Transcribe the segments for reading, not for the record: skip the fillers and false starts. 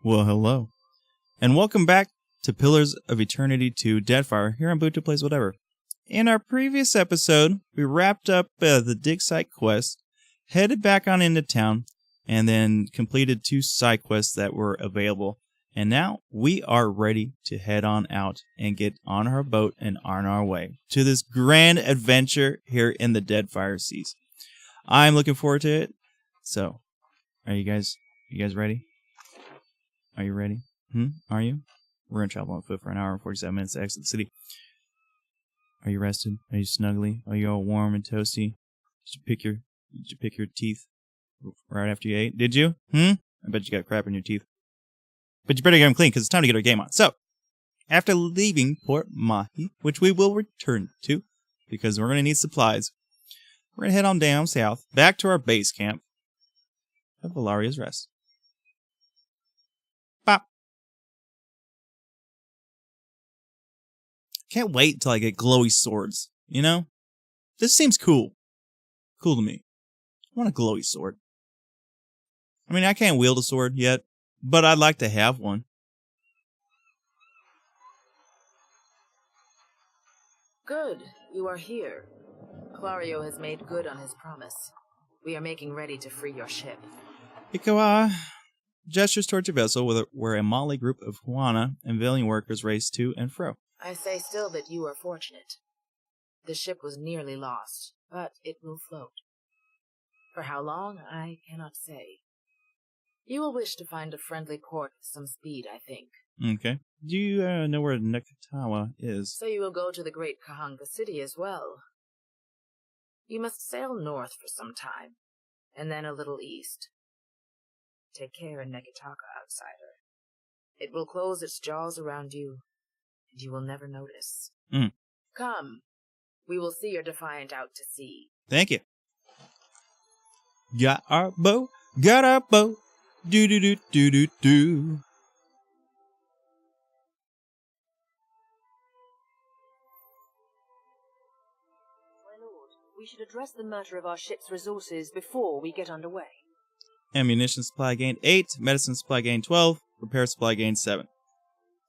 Well, hello. And welcome back to Pillars of Eternity 2 Deadfire here on Buto Plays Whatever. In our previous episode, we wrapped up the dig site quest, headed back on into town, and then completed 2 side quests that were available. And now we are ready to head on out and get on our boat and on our way to this grand adventure here in the Deadfire Seas. I'm looking forward to it. So, are you guys ready? Are you ready? Are you? We're going to travel on foot for an hour and 47 minutes to exit the city. Are you rested? Are you snuggly? Are you all warm and toasty? Did you pick your teeth right after you ate? Did you? I bet you got crap in your teeth. But you better get them clean because it's time to get our game on. So, after leaving Port Mahi, which we will return to because we're going to need supplies, we're going to head on down south back to our base camp at Valaria's Rest. Bop. Can't wait until I get glowy swords, you know? This seems cool. Cool to me. I want a glowy sword. I mean, I can't wield a sword yet, but I'd like to have one. Good, you are here. Clario has made good on his promise. We are making ready to free your ship. Ikawa gestures towards your vessel where a motley group of Huana and veiling workers race to and fro. I say still that you are fortunate. The ship was nearly lost, but it will float. For how long, I cannot say. You will wish to find a friendly port with some speed, I think. Okay. Do you know where Nekatawa is? So you will go to the great Kahanga city as well. You must sail north for some time, and then a little east. Take care in Nekataka, outsider. It will close its jaws around you, and you will never notice. Come, we will see your defiant out to sea. Thank you. Got our boat, do-do-do-do-do-do. We should address the matter of our ship's resources before we get underway. Ammunition supply gained 8, medicine supply gained 12, repair supply gained 7.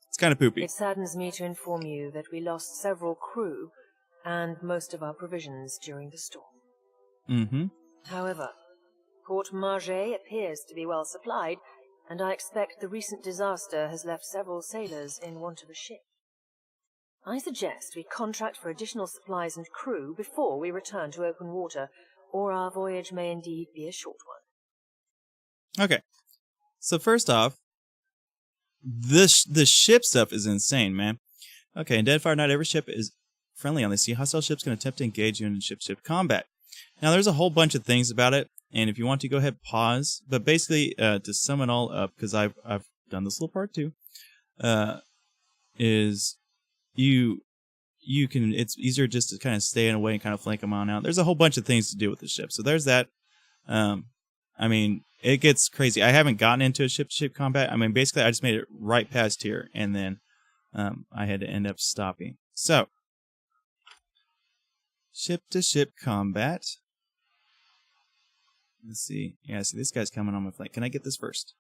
It's kind of poopy. It saddens me to inform you that we lost several crew and most of our provisions during the storm. However, Port Margé appears to be well supplied, and I expect the recent disaster has left several sailors in want of a ship. I suggest we contract for additional supplies and crew before we return to open water, or our voyage may indeed be a short one. Okay. So first off, the ship stuff is insane, man. Okay, in Deadfire, not every ship is friendly on the sea. Hostile ships can attempt to engage you in ship-to-ship combat. Now, there's a whole bunch of things about it, and if you want to, go ahead, pause. But basically, to sum it all up, because I've done this little part too, is you can, it's easier just to kind of stay in a way and kind of flank them on out. There's a whole bunch of things to do with the ship. So there's that. I mean, it gets crazy. I haven't gotten into a ship-to-ship combat. I mean, basically, I just made it right past here, and then I had to end up stopping. So, ship-to-ship combat. Let's see. Yeah, see, this guy's coming on my flank. Can I get this first?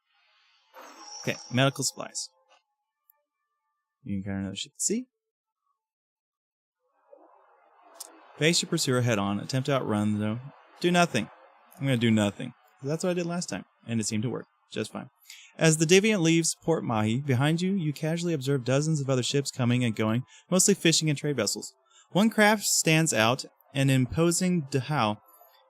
Okay, medical supplies. You can encounter another ship at sea. Face your pursuer head on. Attempt to outrun, though. Do nothing. I'm going to do nothing. That's what I did last time, and it seemed to work just fine. As the Deviant leaves Port Mahi, behind you, you casually observe dozens of other ships coming and going, mostly fishing and trade vessels. One craft stands out, an imposing dhow,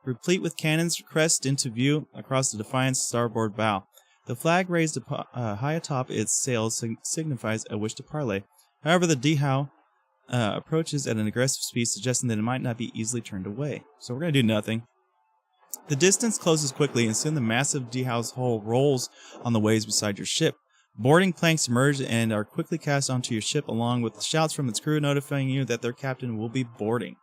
replete with cannons crest into view across the Defiant's starboard bow. The flag raised high atop its sails signifies a wish to parley. However, the dhow approaches at an aggressive speed, suggesting that it might not be easily turned away. So we're going to do nothing. The distance closes quickly, and soon the massive dhow's hull rolls on the waves beside your ship. Boarding planks emerge and are quickly cast onto your ship, along with shouts from its crew notifying you that their captain will be boarding.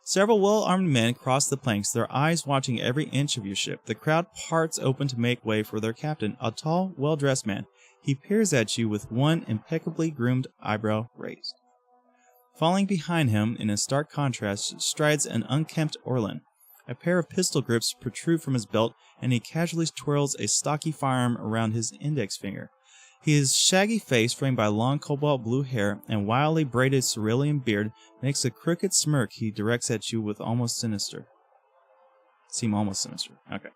Several well-armed men cross the planks, their eyes watching every inch of your ship. The crowd parts open to make way for their captain, a tall, well-dressed man. He peers at you with one impeccably groomed eyebrow raised. Falling behind him, in a stark contrast, strides an unkempt Orlan. A pair of pistol grips protrude from his belt, and he casually twirls a stocky firearm around his index finger. His shaggy face, framed by long cobalt blue hair and wildly braided cerulean beard, makes a crooked smirk he directs at you with almost sinister. Seem almost sinister. Okay.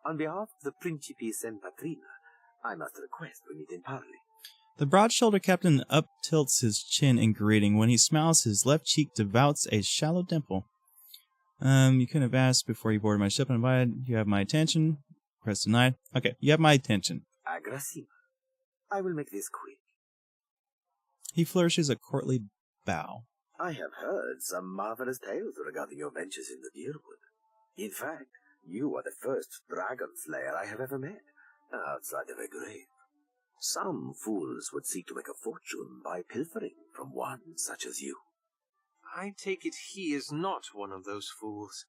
On behalf of the Principes and Patrina, I must request we meet in parley. The broad-shouldered captain up-tilts his chin in greeting. When he smiles, his left cheek devotes a shallow dimple. You couldn't have asked before you boarded my ship and invited. You have my attention. Press denied. Okay, you have my attention. Aggressive. I will make this quick. He flourishes a courtly bow. I have heard some marvelous tales regarding your ventures in the Deerwood. In fact, you are the first dragon slayer I have ever met, outside of a grave. Some fools would seek to make a fortune by pilfering from one such as you. I take it he is not one of those fools.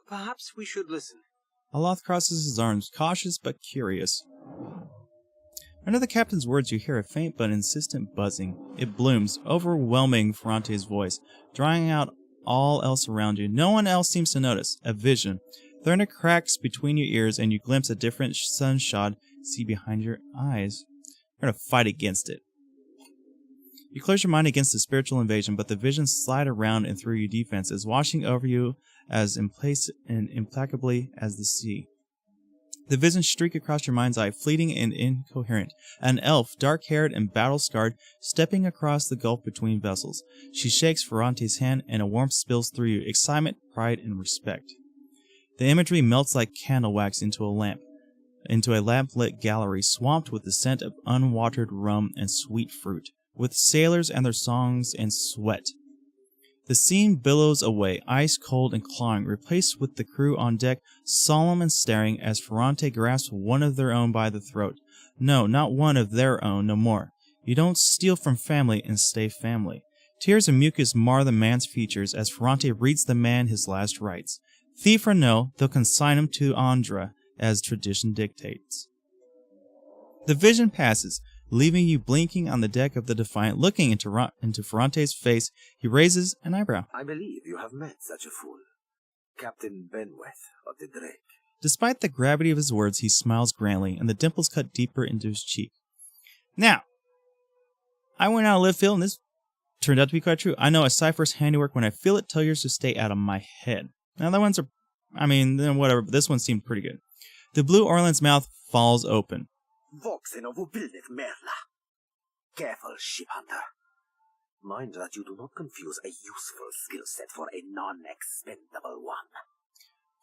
Perhaps we should listen. Aloth crosses his arms, cautious but curious. Under the captain's words, you hear a faint but insistent buzzing. It blooms, overwhelming Ferrante's voice, drawing out all else around you. No one else seems to notice. A vision. Thunder cracks between your ears, and you glimpse a different sunshot sea behind your eyes. You're going to fight against it. You close your mind against the spiritual invasion, but the visions slide around and through your defenses, washing over you as implacably as the sea. The visions streak across your mind's eye, fleeting and incoherent. An elf, dark-haired and battle-scarred, stepping across the gulf between vessels. She shakes Ferrante's hand, and a warmth spills through you, excitement, pride, and respect. The imagery melts like candle wax into a lamp-lit gallery, swamped with the scent of unwatered rum and sweet fruit, with sailors and their songs and sweat. The scene billows away, ice-cold and clawing, replaced with the crew on deck, solemn and staring, as Ferrante grasps one of their own by the throat. No, not one of their own, no more. You don't steal from family and stay family. Tears and mucus mar the man's features as Ferrante reads the man his last rites. Thief or no, they'll consign him to Andra, as tradition dictates. The vision passes, leaving you blinking on the deck of the Defiant. Looking into Ferrante's face, he raises an eyebrow. I believe you have met such a fool. Captain Benweth of the Drake. Despite the gravity of his words, he smiles grandly, and the dimples cut deeper into his cheek. Now, I went out of left field, and this turned out to be quite true. I know a cipher's handiwork when I feel it. Tell yours to stay out of my head. Now, the ones are, then whatever, but this one seemed pretty good. The Blue Orland's mouth falls open. Voxen of Ubildet Merla. Careful, ship hunter. Mind that you do not confuse a useful skill set for a non-expendable one.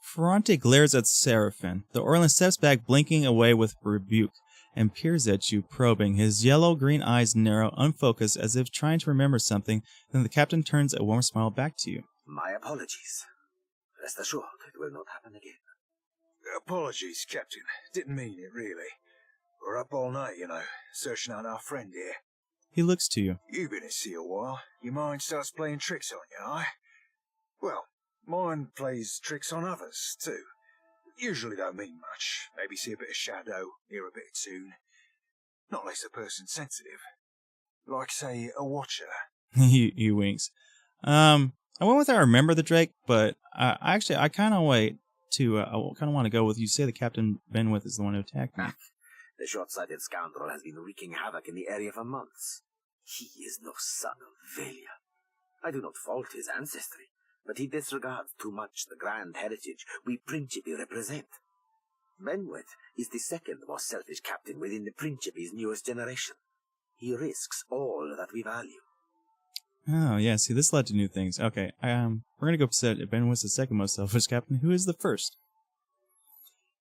Ferrante glares at Serafen. The Orland steps back, blinking away with rebuke, and peers at you, probing. His yellow-green eyes narrow, unfocused, as if trying to remember something. Then the captain turns a warm smile back to you. My apologies. Rest assured, it will not happen again. Apologies, Captain. Didn't mean it, really. We're up all night, searching out our friend here. He looks to you. You've been at sea a while. Your mind starts playing tricks on you, aye? Well, mine plays tricks on others, too. Usually don't mean much. Maybe see a bit of shadow, hear a bit of tune. Not unless a person's sensitive. Like, say, a watcher. He winks. I went with I remember the Drake, but I kind of want to go with you. Say the Captain Benweth is the one who attacked me. The short-sighted scoundrel has been wreaking havoc in the area for months. He is no son of Velia. I do not fault his ancestry, but he disregards too much the grand heritage we Principi represent. Benweth is the second most selfish captain within the Principi's newest generation. He risks all that we value. Oh, yeah, see, this led to new things. Okay, we're gonna go set Benweth's the second most selfish captain. Who is the first?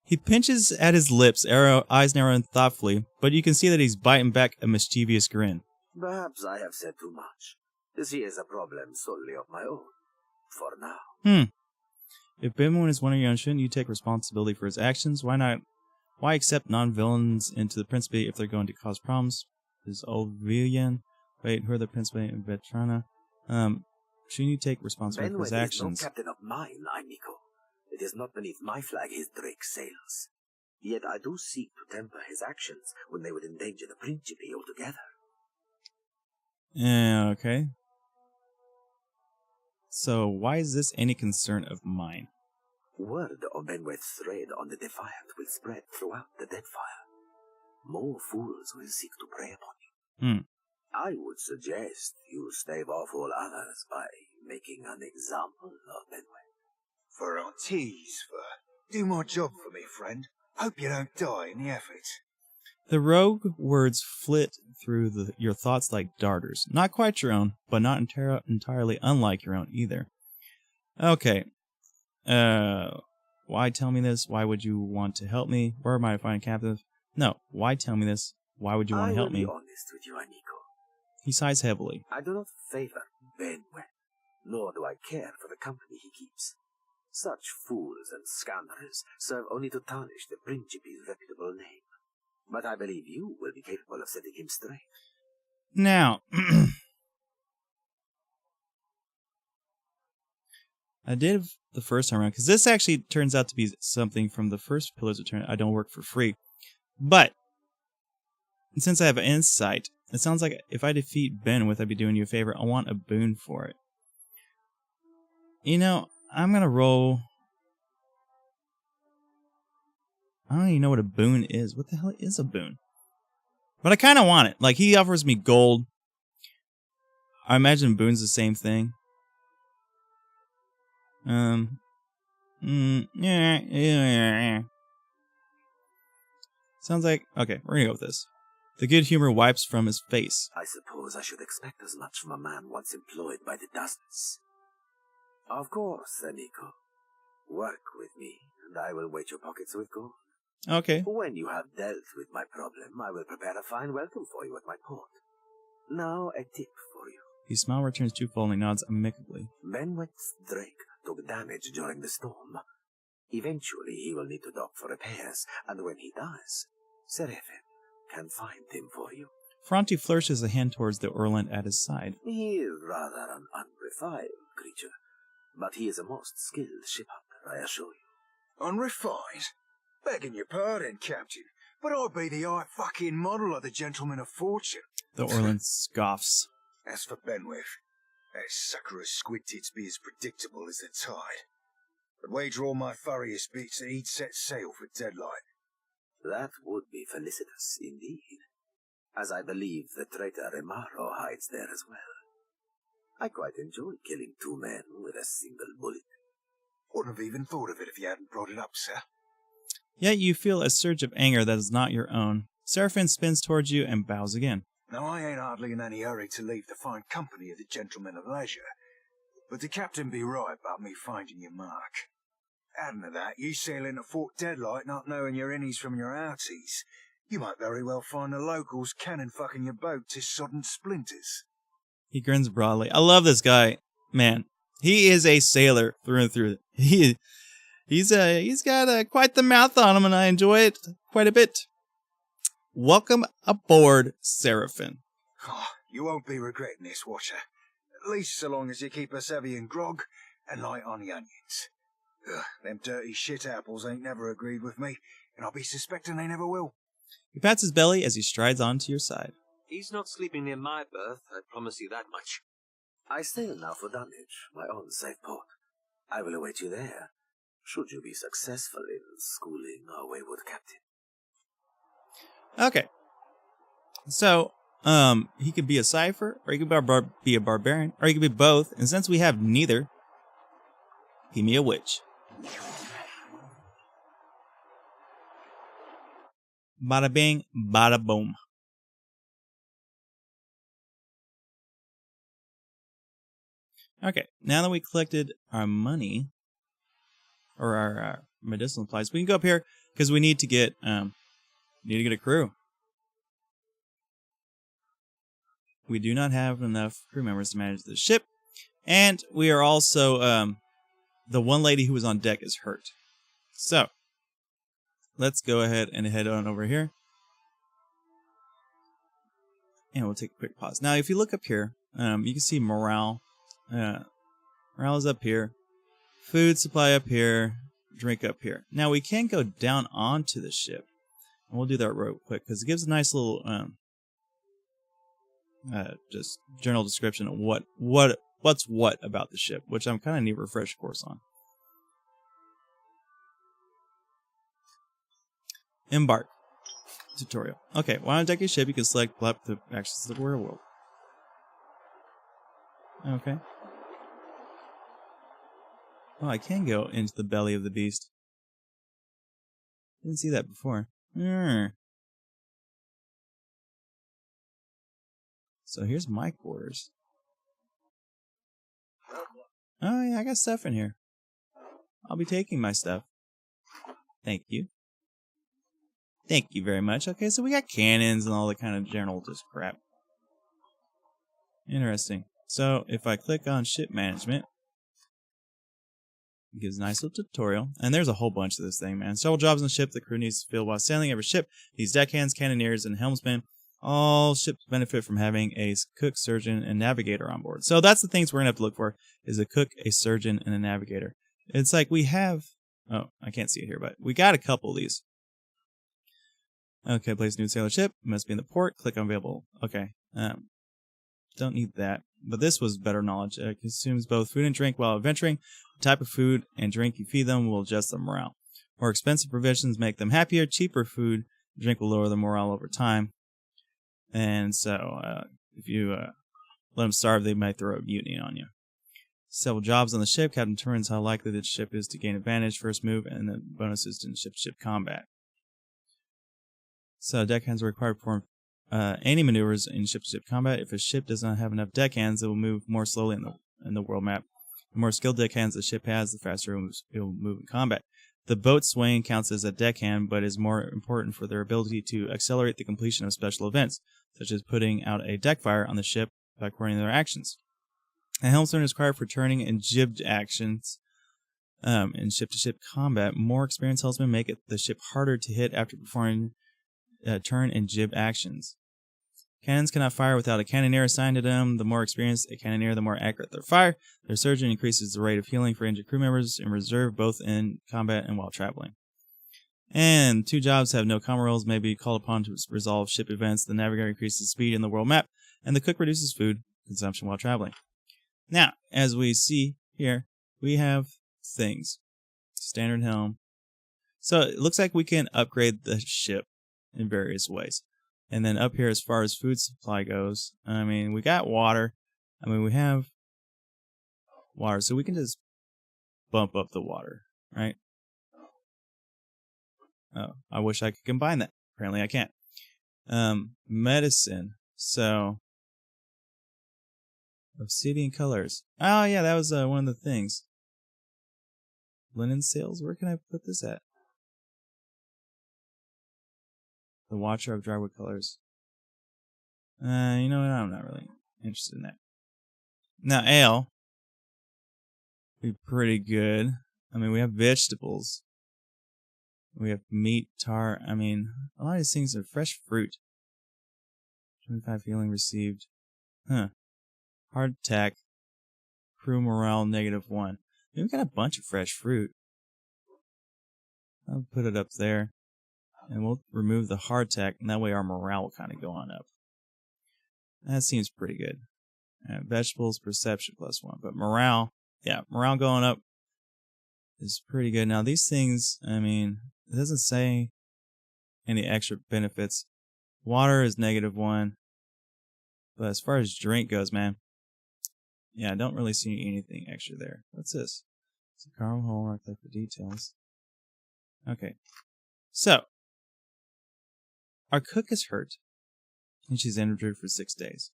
He pinches at his lips, eyes narrowing thoughtfully, but you can see that he's biting back a mischievous grin. Perhaps I have said too much. This is a problem solely of my own. For now. If Benweth is one of your own, shouldn't you take responsibility for his actions? Why not Why accept non-villains into the Principate if they're going to cause problems? Is old Villian. Wait, who are the Principate and Vetrana? Shouldn't you take responsibility for his actions? Is no captain of mine, Imiko. It is not beneath my flag his Drake sails. Yet I do seek to temper his actions when they would endanger the Principe altogether. Yeah, okay. So, why is this any concern of mine? Word of Benweth's raid on the Defiant will spread throughout the Deadfire. More fools will seek to prey upon you. I would suggest you stave off all others by making an example of Benweth. For our tease, do my job for me, friend. Hope you don't die in the effort. The rogue words flit through your thoughts like darters. Not quite your own, but not entirely unlike your own either. Okay. Why tell me this? Why would you want to help me? Where am I finding captive? No, why tell me this? Why would you want to help me? I will be honest with you, Imiko. He sighs heavily. I do not favor Benweth, nor do I care for the company he keeps. Such fools and scoundrels serve only to tarnish the Principe's reputable name. But I believe you will be capable of setting him straight. Now, I did the first time around, because this actually turns out to be something from the first Pillars of Eternity. I don't work for free. But, since I have insight, it sounds like if I defeat Benweth, I'd be doing you a favor. I want a boon for it. You know, I'm going to roll... I don't even know what a boon is. What the hell is a boon? But I kind of want it. Like, he offers me gold. I imagine boon's the same thing. Yeah. Sounds like... Okay, we're gonna go with this. The good humor wipes from his face. I suppose I should expect as much from a man once employed by the dozens. Of course, Imiko. Work with me, and I will weight your pockets with gold. Okay. When you have dealt with my problem, I will prepare a fine welcome for you at my port. Now a tip for you. His smile returns twofold and he nods amicably. Benweth's Drake took damage during the storm. Eventually he will need to dock for repairs, and when he does, Serafen can find him for you. Fronti flourishes a hand towards the Orland at his side. He is rather an unrefined creature, but he is a most skilled ship-hunter, I assure you. Unrefined? Begging your pardon, Captain, but I'd be the fucking model of the gentleman of fortune. The Orland scoffs. As for Benweth, that sucker of squid tits be as predictable as the tide. I'd wager all my furriest bits that he'd set sail for Deadlight. That would be felicitous indeed, as I believe the traitor Remaro hides there as well. I quite enjoy killing two men with a single bullet. Wouldn't have even thought of it if you hadn't brought it up, sir. Yet you feel a surge of anger that is not your own. Serafen spins towards you and bows again. Now, I ain't hardly in any hurry to leave the fine company of the gentlemen of leisure, but the captain be right about me finding your mark. Adding to that, you sail into Fort Deadlight not knowing your innies from your outies. You might very well find the locals cannon fucking your boat to sodden splinters. He grins broadly. I love this guy. Man, he is a sailor through and through. He's got quite the mouth on him, and I enjoy it quite a bit. Welcome aboard, Serafen. Oh, you won't be regretting this, Watcher. At least so long as you keep us heavy in grog and light on the onions. Ugh, them dirty shit apples ain't never agreed with me, and I'll be suspecting they never will. He pats his belly as he strides onto your side. He's not sleeping near my berth, I promise you that much. I sail now for Dunwich, my own safe port. I will await you there, should you be successful in schooling our wayward captain. Okay. So, he could be a cipher, or he could be a barbarian, or he could be both. And since we have neither, give me a witch. Bada bing, bada boom. Okay, now that we collected our money, or our medicinal supplies, we can go up here because we need to get a crew. We do not have enough crew members to manage the ship, and we are also the one lady who was on deck is hurt. So let's go ahead and head on over here. And we'll take a quick pause. Now, if you look up here, you can see morale. Morale is up here. Food supply up here. Drink up here. Now, we can go down onto the ship. And we'll do that real quick because it gives a nice little just general description of what's what about the ship, which I'm kind of need a refresh course on. Embark. Tutorial. Okay, while on deck your ship, you can select the actions of the world. Okay. Oh, I can go into the belly of the beast. Didn't see that before. So here's my quarters. Oh yeah, I got stuff in here. I'll be taking my stuff. Thank you. Thank you very much. Okay, so we got cannons and all the kind of general just crap. Interesting. So if I click on ship management, it gives a nice little tutorial. And there's a whole bunch of this thing, man. Several jobs on the ship the crew needs to fill while sailing every ship. These deckhands, cannoneers, and helmsmen. All ships benefit from having a cook, surgeon, and navigator on board. So that's the things we're going to have to look for, is a cook, a surgeon, and a navigator. It's like we have... Oh, I can't see it here, but we got a couple of these. Okay, place new sailor ship. Must be in the port. Click on available. Okay. Don't need that. But this was better knowledge. It consumes both food and drink while adventuring. The type of food and drink you feed them will adjust their morale. More expensive provisions make them happier. Cheaper food and drink will lower their morale over time. And so, if you let them starve, they might throw a mutiny on you. Several jobs on the ship. Captain determines how likely the ship is to gain advantage first move, and then bonuses in ship-to-ship combat. So deckhands are required to perform any maneuvers in ship-to-ship combat. If a ship does not have enough deckhands, it will move more slowly in the world map. The more skilled deckhands the ship has, the faster it will move in combat. The boat swaying counts as a deckhand, but is more important for their ability to accelerate the completion of special events, such as putting out a deckfire on the ship by coordinating their actions. A helmsman is required for turning and jibbed actions in ship-to-ship combat. More experienced helmsmen make the ship harder to hit after performing turn and jib actions. Cannons cannot fire without a cannoneer assigned to them. The more experienced a cannoneer, the more accurate their fire. Their surgeon increases the rate of healing for injured crew members in reserve, both in combat and while traveling. And 2 jobs have no common roles, may be called upon to resolve ship events. The navigator increases speed in the world map, and the cook reduces food consumption while traveling. Now, as we see here, we have things. Standard helm. So it looks like we can upgrade the ship in various ways. And then up here, as far as food supply goes, I mean, we got water. I mean, we have water, so we can just bump up the water, right? Oh, I wish I could combine that. Apparently I can't. Medicine. So, obsidian colors. Oh, yeah, that was one of the things. Linen sails. Where can I put this at? The Watcher of Drywood Colors. You know what? I'm not really interested in that. Now, ale. Be pretty good. I mean, we have vegetables. We have meat, tar. I mean, a lot of these things are fresh fruit. 25 healing received. Huh. Hard attack. Crew morale -1. We got a bunch of fresh fruit. I'll put it up there. And we'll remove the hardtack, and that way our morale will kind of go on up. That seems pretty good. Vegetables, perception +1. But morale, yeah, morale going up is pretty good. Now, these things, I mean, it doesn't say any extra benefits. Water is -1. But as far as drink goes, man, yeah, I don't really see anything extra there. What's this? It's a cargo hole right there for details. Okay. So, our cook is hurt, and she's injured for 6 days.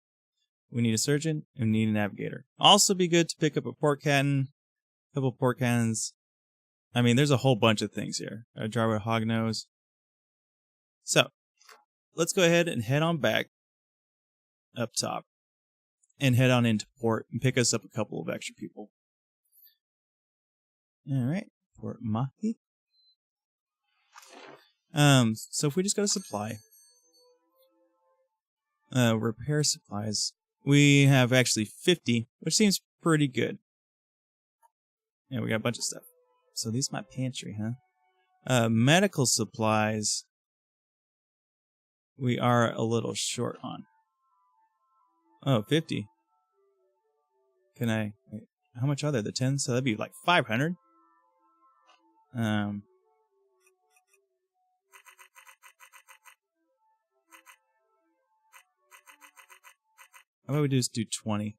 We need a surgeon, and we need a navigator. Also be good to pick up a port cannon, a couple port cannons. I mean, there's a whole bunch of things here. A jar with hognose. So, let's go ahead and head on back up top, and head on into port, and pick us up a couple of extra people. Alright, Port Mahi. So if we just go to supply, repair supplies, we have actually 50, which seems pretty good. Yeah, we got a bunch of stuff. So these are my pantry, huh? Medical supplies, we are a little short on. Oh, 50. Can I... Wait, how much are there? The 10? So that'd be like 500. How about we just do 20?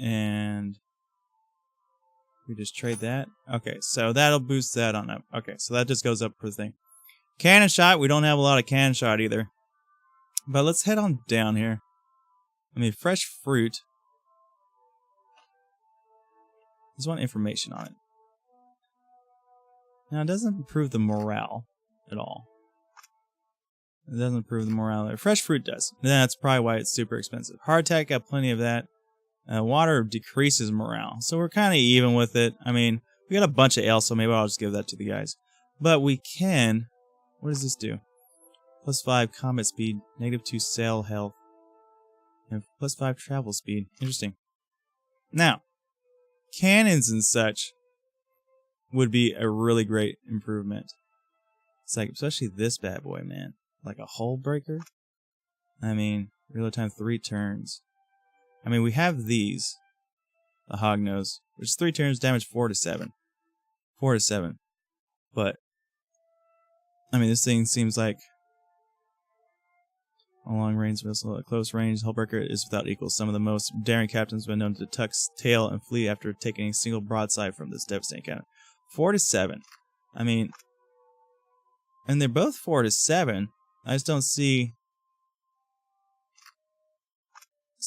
And we just trade that. Okay, so that'll boost that on up. Okay, so that just goes up per thing. Cannon shot, we don't have a lot of cannon shot either. But let's head on down here. I mean, fresh fruit. There's one information on it. Now, it doesn't improve the morale at all. It doesn't improve the morale. Fresh fruit does. That's probably why it's super expensive. Hardtack, got plenty of that. Water decreases morale. So we're kind of even with it. I mean, we got a bunch of ale, so maybe I'll just give that to the guys. But we can... What does this do? +5 combat speed, -2 sail health, and +5 travel speed. Interesting. Now, cannons and such would be a really great improvement. It's like, especially this bad boy, man. Like a hull breaker. I mean, reload time 3 turns. I mean, we have these. The hognose, which is 3 turns, damage 4 to 7. 4 to 7. But, I mean, this thing seems like a long range vessel. At close range, hullbreaker is without equal. Some of the most daring captains have been known to tuck tail and flee after taking a single broadside from this devastating cannon. 4 to 7. I mean, and they're both 4 to 7. I just don't see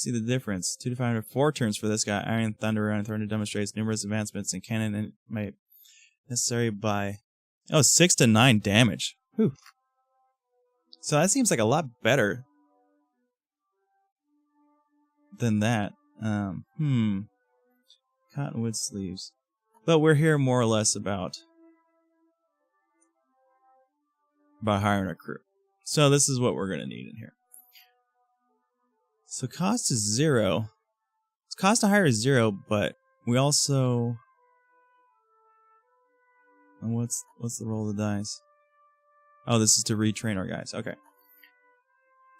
the difference. 2 to 500, 4 turns for this guy. Iron Thunder demonstrates numerous advancements in cannon and may necessary by 6 to 9 damage. Whew. So that seems like a lot better than that. Cottonwood sleeves. But we're here more or less about hiring a crew. So this is what we're going to need in here. So cost is 0. Cost to hire is 0, but we also... What's the roll of the dice? Oh, this is to retrain our guys. Okay.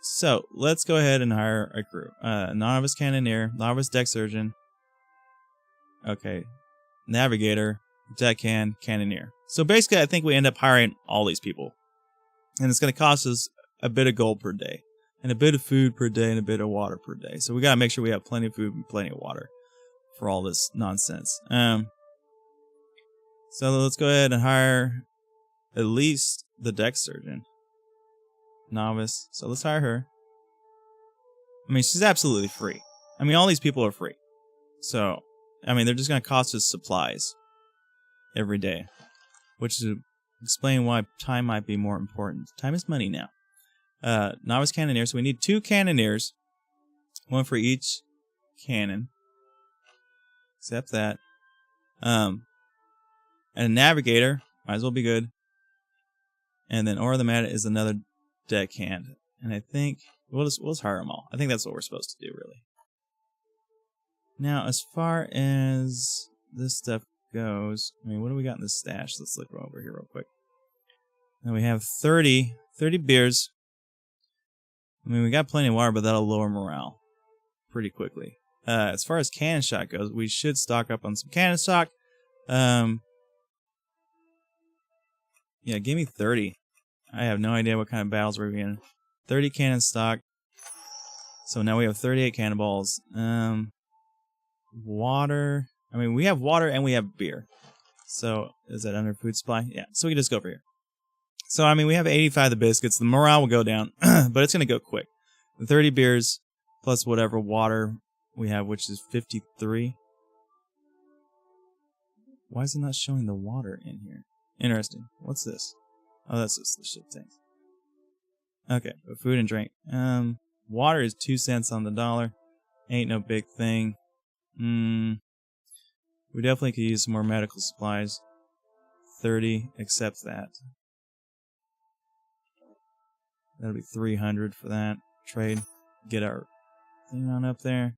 So, let's go ahead and hire a crew. Novice Cannoneer, Novice Deck Surgeon. Okay. Navigator, Deckhand, Cannoneer. So basically, I think we end up hiring all these people. And it's going to cost us a bit of gold per day. And a bit of food per day and a bit of water per day. So we got to make sure we have plenty of food and plenty of water for all this nonsense. So let's go ahead and hire at least the Deck Surgeon. Novice. So let's hire her. I mean, she's absolutely free. I mean, all these people are free. So, I mean, they're just going to cost us supplies every day. Which is explain why time might be more important. Time is money now. Novice Cannoneer. So we need 2 Cannoneers. 1 for each cannon. Except that. And a Navigator. Might as well be good. And then Aura the Mad is another deckhand. And I think we'll just hire them all. I think that's what we're supposed to do, really. Now, as far as this stuff goes, I mean, what do we got in the stash? Let's look over here real quick. Now we have 30 beers. I mean, we got plenty of water, but that'll lower morale pretty quickly. As far as cannon shot goes, we should stock up on some cannon stock. Yeah, give me 30. I have no idea what kind of battles we're in. 30 cannon stock. So now we have 38 cannonballs. Water. I mean, we have water and we have beer. So, is that under food supply? Yeah, so we can just go over here. So, I mean, we have 85 of the biscuits. The morale will go down, but it's going to go quick. The 30 beers plus whatever water we have, which is 53. Why is it not showing the water in here? Interesting. What's this? Oh, that's just the shit tank. Okay, but food and drink. Water is 2 cents on the dollar. Ain't no big thing. We We definitely could use some more medical supplies. 30, accept that. That'll be 300 for that. Trade. Get our thing on up there.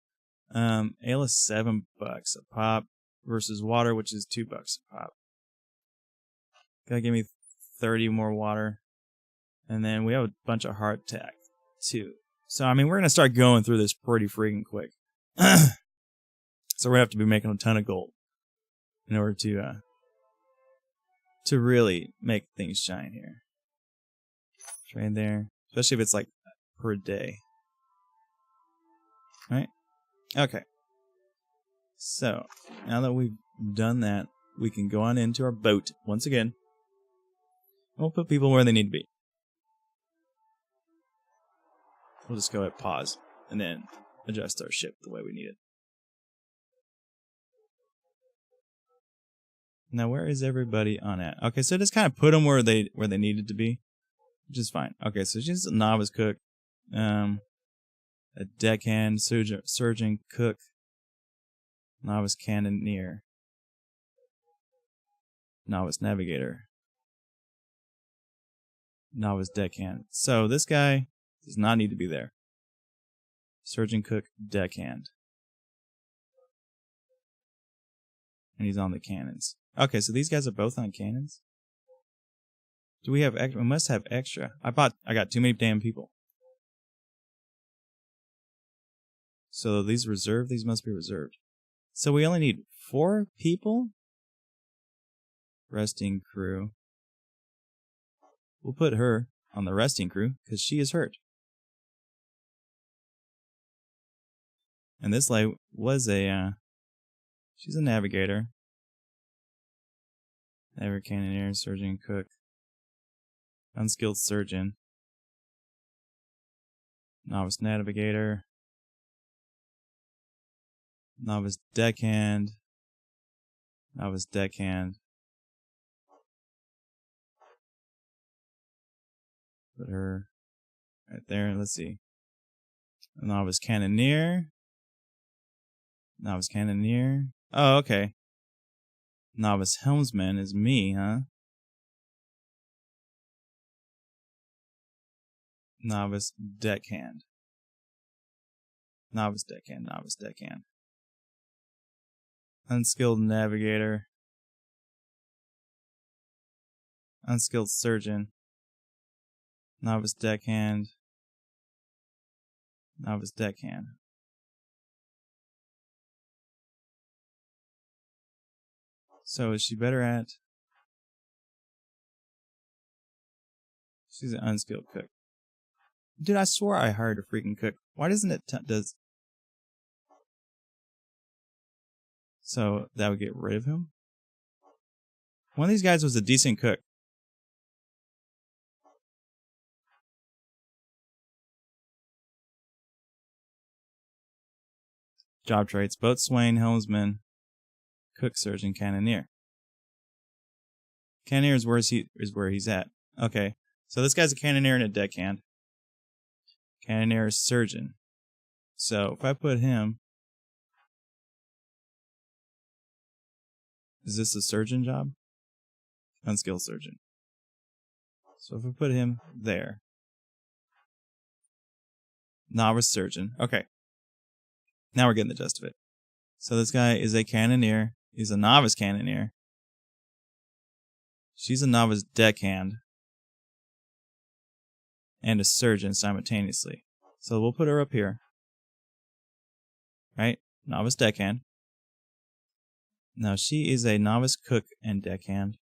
Ale is $7 a pop versus water, which is $2 a pop. Gotta give me 30 more water. And then we have a bunch of heart attack too. So, I mean, we're gonna start going through this pretty freaking quick. So we're gonna have to be making a ton of gold in order to really make things shine here. Trade there. Especially if it's like per day. Right? Okay. So, now that we've done that, we can go on into our boat once again. We'll put people where they need to be. We'll just go ahead and pause and then adjust our ship the way we need it. Now, where is everybody on at? Okay, so just kind of put them where they needed to be, which is fine. Okay, so she's a novice cook, a deckhand, surgeon cook, novice cannoneer, novice navigator, novice deckhand. So this guy does not need to be there. Surgeon cook, deckhand. And he's on the cannons. Okay, so these guys are both on cannons? Do we have extra? We must have extra. I got too many damn people. So these reserved? These must be reserved. So we only need 4 people? Resting crew. We'll put her on the resting crew because she is hurt. And this lady was she's a navigator. Navigator, cannoneer, surgeon, cook. Unskilled surgeon. Novice navigator. Novice deckhand. Novice deckhand. Put her right there. Let's see. Novice cannoneer. Novice cannoneer. Oh, okay. Novice helmsman is me, huh? Novice deckhand. Novice deckhand. Novice deckhand. Unskilled navigator. Unskilled surgeon. Novice deckhand. Novice deckhand. So is she better at? She's an unskilled cook. Dude, I swore I hired a freaking cook. Why doesn't it does? So that would get rid of him. One of these guys was a decent cook. Job traits: boatswain, helmsman, cook, surgeon, cannoneer. Cannoneer is where he's at. Okay, so this guy's a cannoneer and a deckhand. Cannoneer is surgeon. So if I put him, is this a surgeon job? Unskilled surgeon. So if I put him there, novice surgeon. Okay, now we're getting the gist of it. So this guy is a cannoneer. He's a novice cannoneer. She's a novice deckhand. And a surgeon simultaneously. So we'll put her up here. Right? Novice deckhand. Now she is a novice cook and deckhand.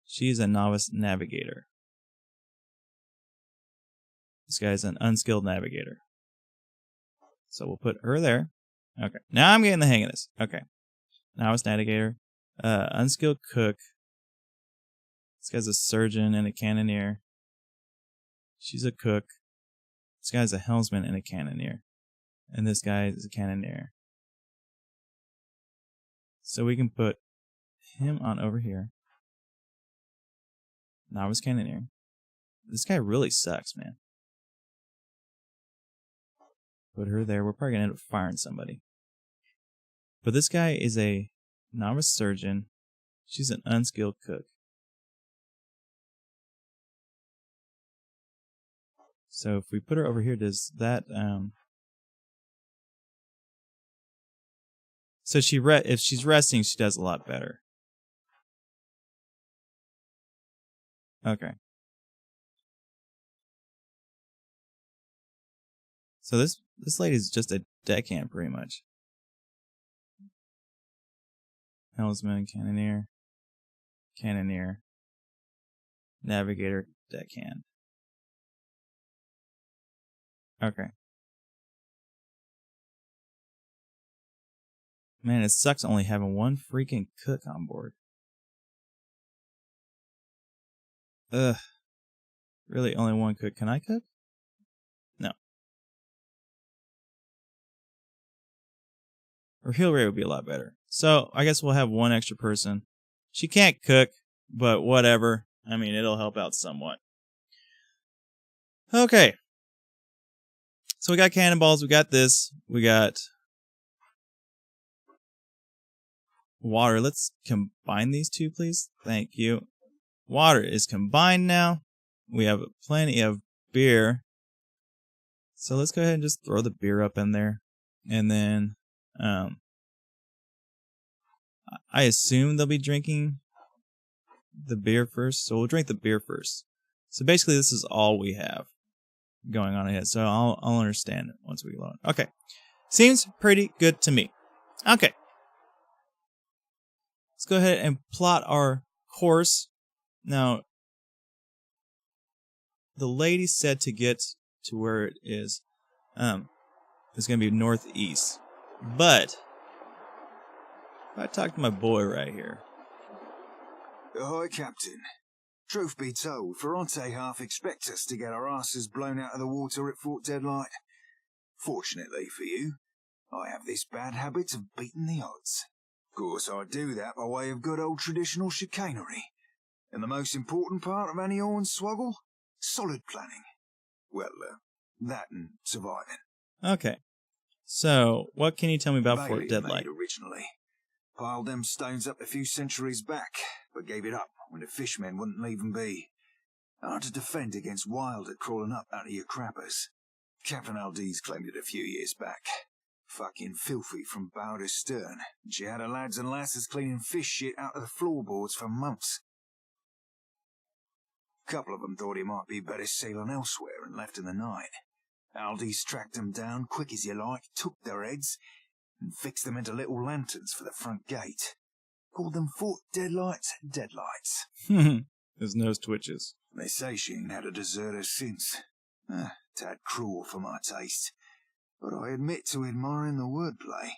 She is a novice navigator. This guy's an unskilled navigator. So we'll put her there. Okay. Now I'm getting the hang of this. Okay. Novice navigator. Unskilled cook. This guy's a surgeon and a cannoneer. She's a cook. This guy's a helmsman and a cannoneer. And this guy is a cannoneer. So we can put him on over here. Novice cannoneer. This guy really sucks, man. Put her there. We're probably going to end up firing somebody. But this guy is a Novice surgeon. She's an unskilled cook. So if we put her over here, does that so if she's resting, she does a lot better. Okay. So this lady's just a deckhand pretty much. Helmsman, cannoneer, navigator, deckhand. Okay. Man, it sucks only having one freaking cook on board. Ugh. Really, only one cook. Can I cook? No. Her heal rate would be a lot better. So, I guess we'll have one extra person. She can't cook, but whatever. I mean, it'll help out somewhat. Okay. So we got cannonballs, we got this, we got water. Let's combine these two, please. Thank you. Water is combined now. We have plenty of beer. So let's go ahead and just throw the beer up in there. And then I assume they'll be drinking the beer first. So we'll drink the beer first. So basically this is all we have going on ahead. So I'll understand it once we load. Okay. Seems pretty good to me. Okay. Let's go ahead and plot our course. Now, the lady said to get to where it is, it's going to be northeast. But, if I talk to my boy right here. Ahoy, Captain. Truth be told, Ferrante half expect us to get our asses blown out of the water at Fort Deadlight. Fortunately for you, I have this bad habit of beating the odds. Of course, I do that by way of good old traditional chicanery. And the most important part of any hornswoggle? Solid planning. Well, that and surviving. Okay. So, what can you tell me about Fort Deadlight? Originally. Piled them stones up a few centuries back, but gave it up when the fishmen wouldn't leave them be. Hard to defend against wilder crawling up out of your crappers. Captain Aldiz claimed it a few years back. Fucking filthy from bow to stern. And she had her lads and lasses cleaning fish shit out of the floorboards for months. A couple of them thought it might be better sailing elsewhere and left in the night. Aldiz tracked them down quick as you like, took their heads, and fixed them into little lanterns for the front gate. Called them Fort Deadlight's Deadlights. His nose twitches. They say she ain't had a deserter since. Tad cruel for my taste. But I admit to admiring the wordplay.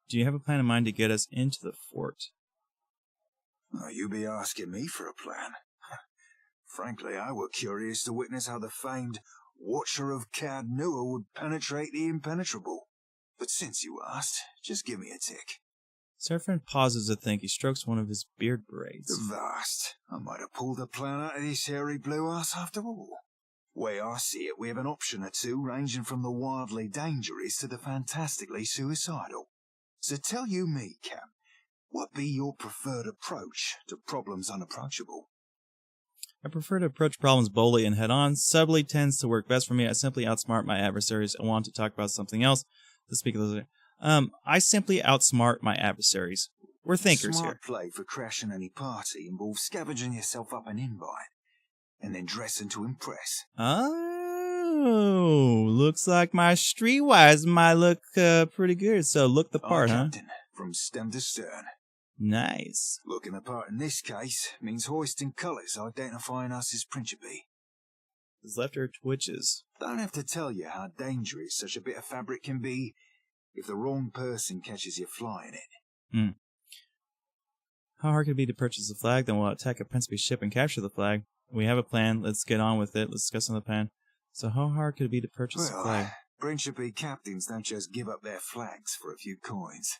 Do you have a plan in mind to get us into the fort? You be asking me for a plan. Frankly, I were curious to witness how the famed Watcher of Cad Nua would penetrate the impenetrable. But since you asked, just give me a tick. Serafen pauses to think. He strokes one of his beard braids. Vast. I might have pulled a plan out of this hairy blue ass after all. Way I see it, we have an option or two ranging from the wildly dangerous to the fantastically suicidal. So tell you me, Cap, what be your preferred approach to problems unapproachable? I prefer to approach problems boldly and head-on. Subtly tends to work best for me. I simply outsmart my adversaries. I want to talk about something else. To speak of those, I simply outsmart my adversaries. We're thinkers Smart here. Play for crashing any party involves scavenging yourself up an invite, and then dressing to impress. Oh, looks like my streetwise might look pretty good. So look the part, huh? Captain, from stem to stern. Nice. Looking the part in this case means hoisting colours identifying us as Principe. His left ear twitches. Don't have to tell you how dangerous such a bit of fabric can be if the wrong person catches you flying it. How hard could it be to purchase the flag? Then we'll attack a Principe ship and capture the flag. We have a plan. Let's get on with it. Let's discuss on the plan. So how hard could it be to purchase the flag? Principe captains don't just give up their flags for a few coins.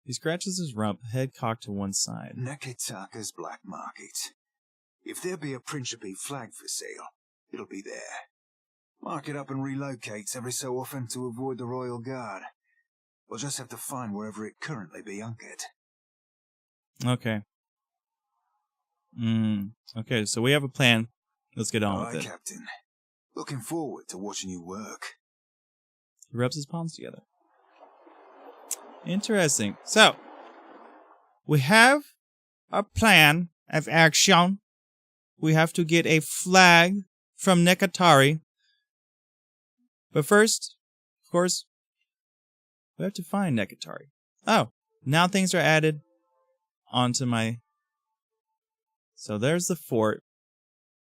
He scratches his rump, head cocked to one side. Nekitaka's black market. If there be a Principe flag for sale, it'll be there. Mark it up and relocates every so often to avoid the Royal Guard. We'll just have to find wherever it currently be anchored. Okay. Okay, so we have a plan. Let's get on with it. Captain. Looking forward to watching you work. He rubs his palms together. Interesting. So, we have a plan of action. We have to get a flag from Nekatari. But first, of course, we have to find Nekatari. Oh, now things are added onto my... So there's the fort.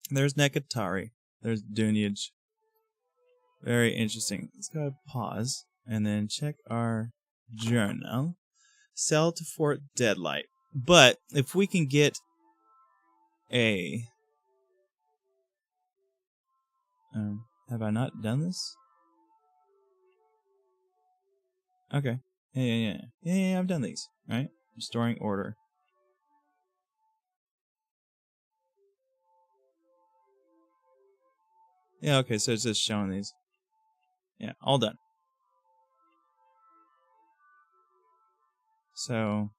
There's Nekatari. There's Dunyage. Very interesting. Let's go ahead and pause and then check our journal. Sell to Fort Deadlight. But if we can get a... have I not done this? Okay. Yeah, I've done these, right? Restoring order. Yeah, okay, so it's just showing these. Yeah, all done. So,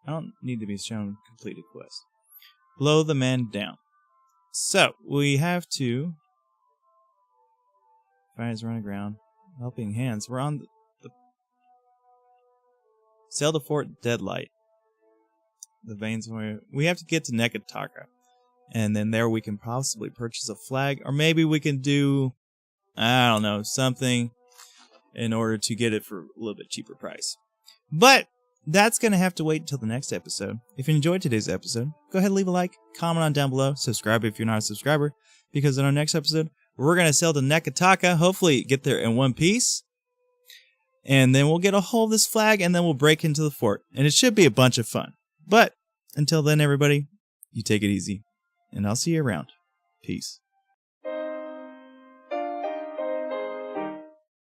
I don't need to be shown completed quest. Blow the man down. So, we have to... Fires run aground. Helping hands. We're on the... Sail to Fort Deadlight. The veins where... We have to get to Nekataka. And then there we can possibly purchase a flag. Or maybe we can do... I don't know, something in order to get it for a little bit cheaper price. But that's going to have to wait until the next episode. If you enjoyed today's episode, go ahead and leave a like, comment on down below, subscribe if you're not a subscriber, because in our next episode, we're going to sail to Nekataka, hopefully get there in one piece, and then we'll get a hold of this flag, and then we'll break into the fort, and it should be a bunch of fun. But until then, everybody, you take it easy, and I'll see you around. Peace.